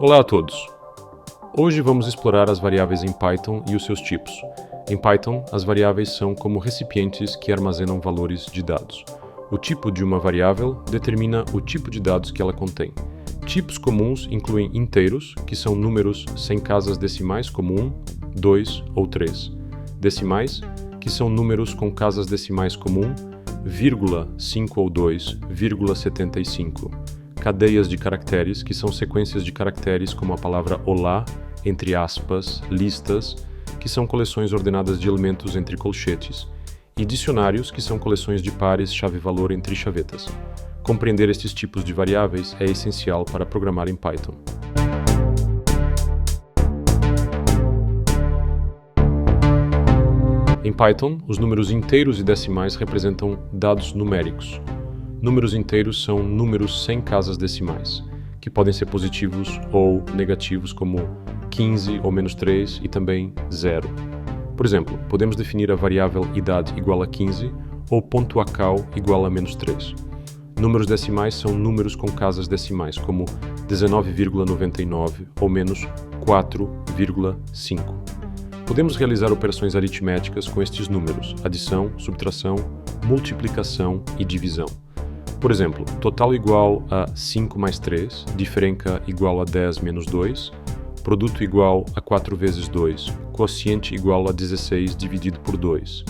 Olá a todos! Hoje vamos explorar as variáveis em Python e os seus tipos. Em Python, as variáveis são como recipientes que armazenam valores de dados. O tipo de uma variável determina o tipo de dados que ela contém. Tipos comuns incluem inteiros, que são números sem casas decimais como 1, 2 ou 3. Decimais, que são números com casas decimais como 1, vírgula 5 ou 2, vírgula 75. Cadeias de caracteres, que são sequências de caracteres como a palavra olá, entre aspas, listas, que são coleções ordenadas de elementos entre colchetes, e dicionários, que são coleções de pares chave-valor entre chavetas. Compreender estes tipos de variáveis é essencial para programar em Python. Em Python, os números inteiros e decimais representam dados numéricos. Números inteiros são números sem casas decimais, que podem ser positivos ou negativos, como 15 ou menos 3 e também 0. Por exemplo, podemos definir a variável idade igual a 15 ou ponto acal igual a menos 3. Números decimais são números com casas decimais, como 19,99 ou menos 4,5. Podemos realizar operações aritméticas com estes números: adição, subtração, multiplicação e divisão. Por exemplo, total igual a 5 mais 3, diferença igual a 10 menos 2, produto igual a 4 vezes 2, quociente igual a 16 dividido por 2.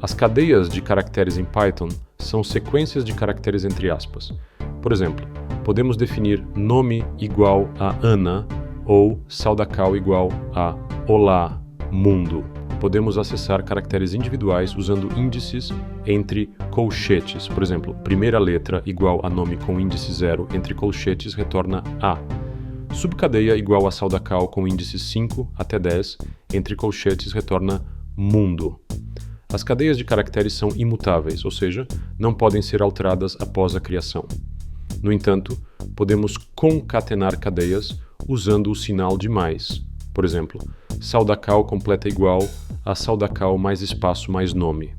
As cadeias de caracteres em Python são sequências de caracteres entre aspas. Por exemplo, podemos definir nome igual a Ana ou saudacal igual a olá, mundo. Podemos acessar caracteres individuais usando índices entre colchetes. Por exemplo, primeira letra igual a nome com índice 0 entre colchetes retorna A. Subcadeia igual a saudacal com índices 5 até 10 entre colchetes retorna mundo. As cadeias de caracteres são imutáveis, ou seja, não podem ser alteradas após a criação. No entanto, podemos concatenar cadeias usando o sinal de mais. Por exemplo, saudacal completa igual a saudacal mais espaço mais nome.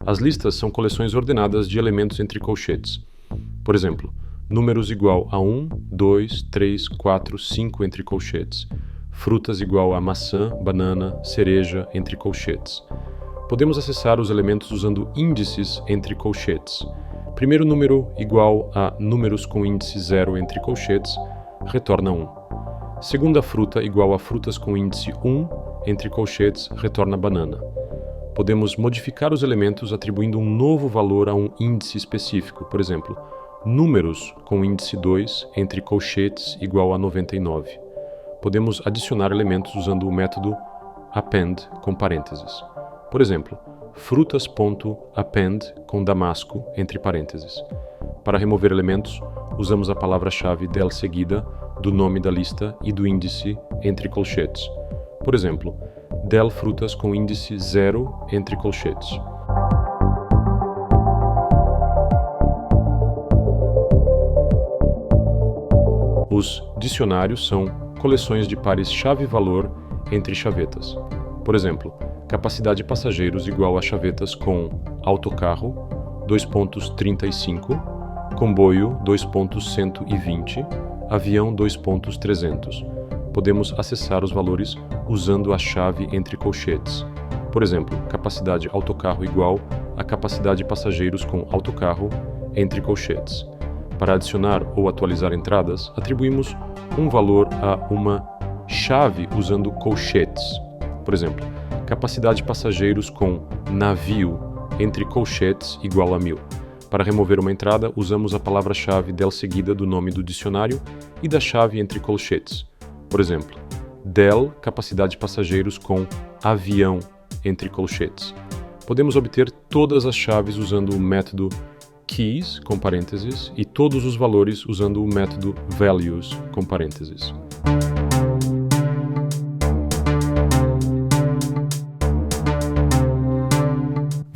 As listas são coleções ordenadas de elementos entre colchetes. Por exemplo, números igual a 1, 2, 3, 4, 5 entre colchetes. Frutas igual a maçã, banana, cereja entre colchetes. Podemos acessar os elementos usando índices entre colchetes. Primeiro número igual a números com índice 0 entre colchetes, retorna 1. Segunda fruta igual a frutas com índice 1 entre colchetes, retorna banana. Podemos modificar os elementos atribuindo um novo valor a um índice específico, por exemplo, números com índice 2 entre colchetes igual a 99. Podemos adicionar elementos usando o método append com parênteses. Por exemplo, frutas.append com damasco entre parênteses. Para remover elementos, usamos a palavra-chave del seguida do nome da lista e do índice entre colchetes. Por exemplo, del frutas com índice 0 entre colchetes. Os dicionários são coleções de pares chave-valor entre chavetas. Por exemplo, capacidade passageiros igual a chavetas com autocarro, 2.35, comboio, 2.120, avião, 2.300. Podemos acessar os valores usando a chave entre colchetes. Por exemplo, capacidade autocarro igual a capacidade passageiros com autocarro entre colchetes. Para adicionar ou atualizar entradas, atribuímos um valor a uma chave usando colchetes. Por exemplo, capacidade passageiros com navio entre colchetes igual a 1000. Para remover uma entrada, usamos a palavra-chave del seguida do nome do dicionário e da chave entre colchetes. Por exemplo, del capacidade passageiros com avião entre colchetes. Podemos obter todas as chaves usando o método keys com parênteses e todos os valores usando o método values com parênteses.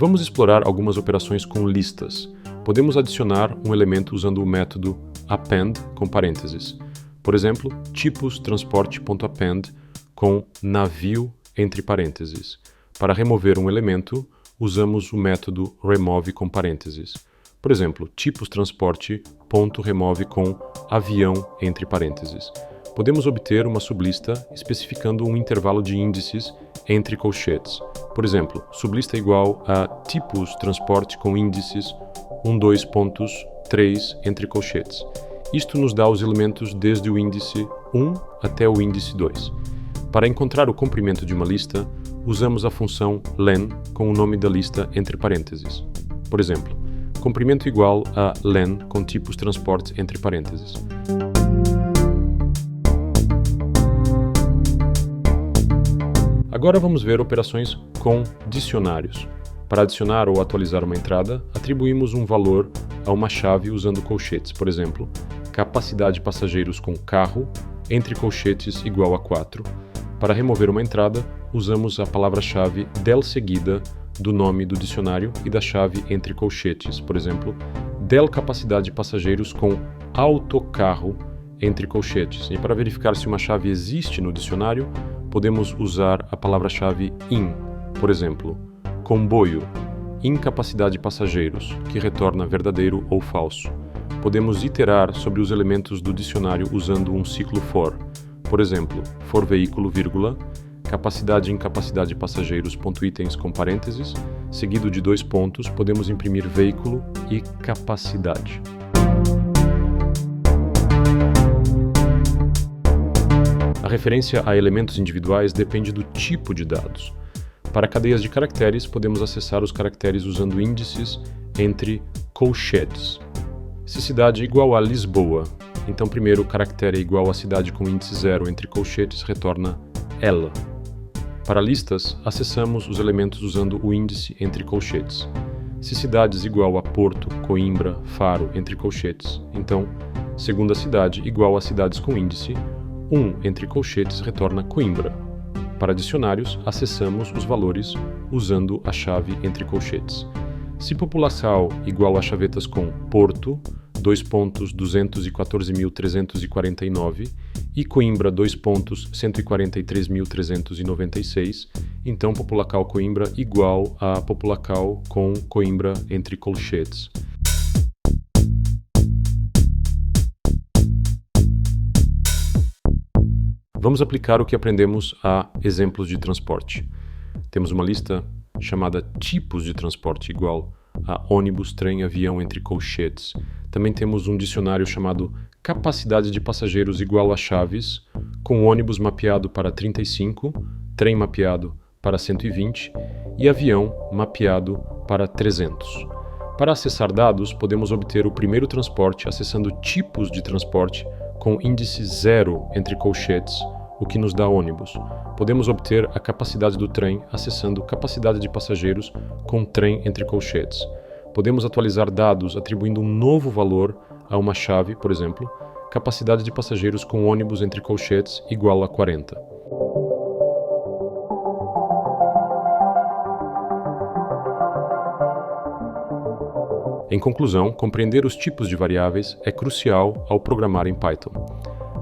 Vamos explorar algumas operações com listas. Podemos adicionar um elemento usando o método append com parênteses. Por exemplo, tipos transporte.append com navio entre parênteses. Para remover um elemento, usamos o método remove com parênteses. Por exemplo, tipos transporte, ponto remove com avião entre parênteses. Podemos obter uma sublista especificando um intervalo de índices entre colchetes. Por exemplo, sublista igual a tipos transporte com índices 1, 2 pontos, 3 entre colchetes. Isto nos dá os elementos desde o índice 1 até o índice 2. Para encontrar o comprimento de uma lista, usamos a função len com o nome da lista entre parênteses. Por exemplo, comprimento igual a len com tipos transporte entre parênteses. Agora vamos ver operações com dicionários. Para adicionar ou atualizar uma entrada, atribuímos um valor a uma chave usando colchetes. Por exemplo, capacidade de passageiros com carro entre colchetes igual a 4. Para remover uma entrada, usamos a palavra-chave del seguida do nome do dicionário e da chave entre colchetes. Por exemplo, del capacidade de passageiros com autocarro entre colchetes. E para verificar se uma chave existe no dicionário, podemos usar a palavra-chave in. Por exemplo, comboio, incapacidade de passageiros, que retorna verdadeiro ou falso. Podemos iterar sobre os elementos do dicionário usando um ciclo for. Por exemplo, for veículo, vírgula, capacidade e incapacidade de passageiros, ponto itens com parênteses, seguido de 2 pontos, podemos imprimir veículo e capacidade. A referência a elementos individuais depende do tipo de dados. Para cadeias de caracteres, podemos acessar os caracteres usando índices entre colchetes. Se cidade é igual a Lisboa, então primeiro o caractere é igual a cidade com índice 0 entre colchetes retorna ela. Para listas, acessamos os elementos usando o índice entre colchetes. Se cidades igual a Porto, Coimbra, Faro entre colchetes, então segunda cidade igual a cidades com índice 1 entre colchetes retorna Coimbra. Para dicionários, acessamos os valores usando a chave entre colchetes. Se população igual a chavetas com Porto, 2 pontos 214.349 e Coimbra 2 pontos 143.396, então populacal Coimbra igual a populacal com Coimbra entre colchetes. Vamos aplicar o que aprendemos a exemplos de transporte. Temos uma lista chamada tipos de transporte igual a ônibus, trem, avião entre colchetes. Também temos um dicionário chamado capacidade de passageiros igual a chaves, com ônibus mapeado para 35, trem mapeado para 120 e avião mapeado para 300. Para acessar dados, podemos obter o primeiro transporte acessando tipos de transporte com índice 0 entre colchetes, o que nos dá ônibus. Podemos obter a capacidade do trem acessando capacidade de passageiros com trem entre colchetes. Podemos atualizar dados atribuindo um novo valor a uma chave, por exemplo, capacidade de passageiros com ônibus entre colchetes igual a 40. Em conclusão, compreender os tipos de variáveis é crucial ao programar em Python.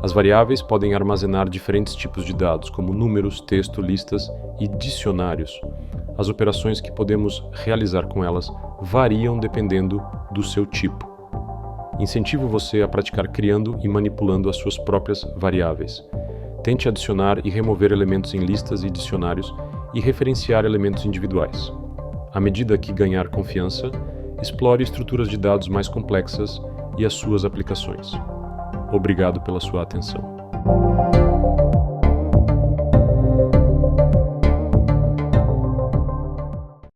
As variáveis podem armazenar diferentes tipos de dados, como números, texto, listas e dicionários. As operações que podemos realizar com elas variam dependendo do seu tipo. Incentivo você a praticar criando e manipulando as suas próprias variáveis. Tente adicionar e remover elementos em listas e dicionários e referenciar elementos individuais. À medida que ganhar confiança, explore estruturas de dados mais complexas e as suas aplicações. Obrigado pela sua atenção.